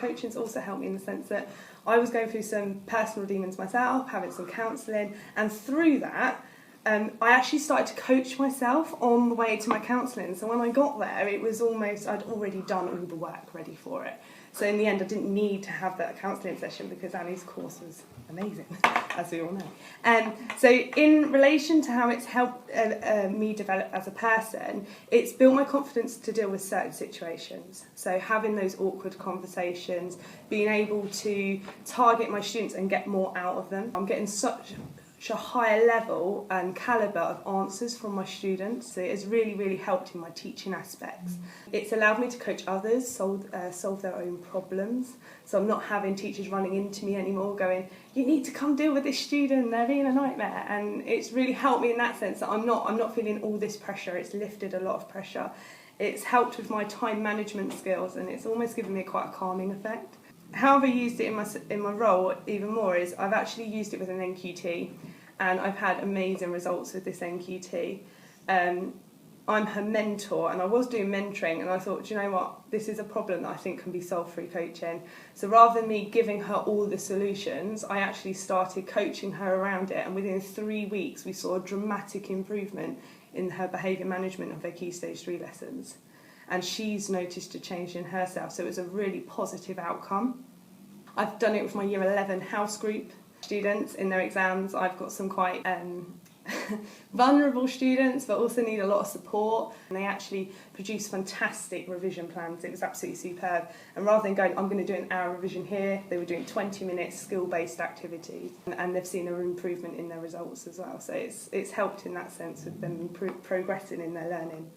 coaching's also helped me in the sense that I was going through some personal demons myself, having some counselling, and through that, I actually started to coach myself on the way to my counselling. So when I got there, it was almost, I'd already done all the work ready for it. So in the end, I didn't need to have that counselling session because Annie's course was amazing, as we all know. So in relation to how it's helped me develop as a person, it's built my confidence to deal with certain situations. So having those awkward conversations, being able to target my students and get more out of them. I'm getting such a higher level and calibre of answers from my students, so it has really helped in my teaching aspects. It's allowed me to coach others, solve their own problems, so I'm not having teachers running into me anymore going, you need to come deal with this student, they're being a nightmare, and it's really helped me in that sense that I'm not feeling all this pressure. It's lifted a lot of pressure. It's helped with my time management skills, and it's almost given me quite a calming effect. How I've used it in my role even more is I've actually used it with an NQT, and I've had amazing results with this NQT. I'm her mentor, and I was doing mentoring, and I thought, do you know what, this is a problem that I think can be solved through coaching. So rather than me giving her all the solutions, I actually started coaching her around it, and within 3 weeks we saw a dramatic improvement in her behaviour management of her Key Stage 3 lessons. And she's noticed a change in herself, so it was a really positive outcome. I've done it with my Year 11 house group students in their exams. I've got some quite vulnerable students, but also need a lot of support. And they actually produce fantastic revision plans. It was absolutely superb. And rather than going, I'm going to do an hour revision here, they were doing 20-minute skill-based activities, and they've seen an improvement in their results as well. So it's helped in that sense with them progressing in their learning.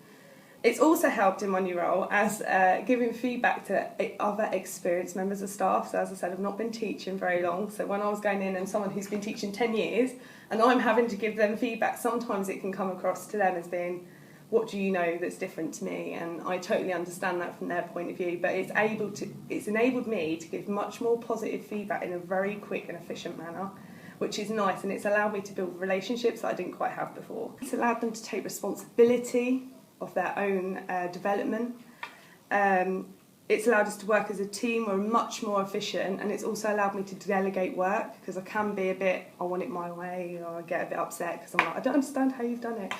It's also helped in my new role as giving feedback to other experienced members of staff. So as I said, I've not been teaching very long. So when I was going in and someone who's been teaching 10 years and I'm having to give them feedback, sometimes it can come across to them as being, what do you know that's different to me? And I totally understand that from their point of view, but it's enabled me to give much more positive feedback in a very quick and efficient manner, which is nice, and it's allowed me to build relationships that I didn't quite have before. It's allowed them to take responsibility of their own development. It's allowed us to work as a team. We're much more efficient, and it's also allowed me to delegate work, because I can be a bit, I want it my way, or I get a bit upset because I'm like, I don't understand how you've done it.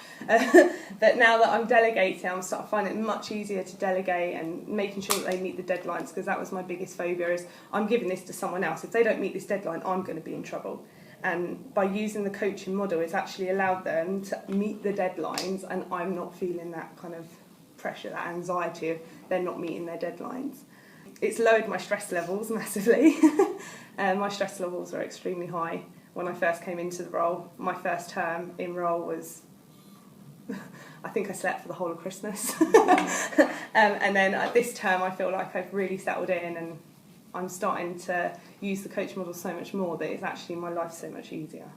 But now that I'm delegating, I'm starting to find it much easier to delegate and making sure that they meet the deadlines, because that was my biggest phobia, is I'm giving this to someone else. If they don't meet this deadline, I'm going to be in trouble. And by using the coaching model, it's actually allowed them to meet the deadlines, and I'm not feeling that kind of pressure, that anxiety of they're not meeting their deadlines. It's lowered my stress levels massively. My stress levels were extremely high when I first came into the role. My first term in role was, I think I slept for the whole of Christmas. And then at this term, I feel like I've really settled in, and I'm starting to use the coach model so much more that it's actually, my life's so much easier.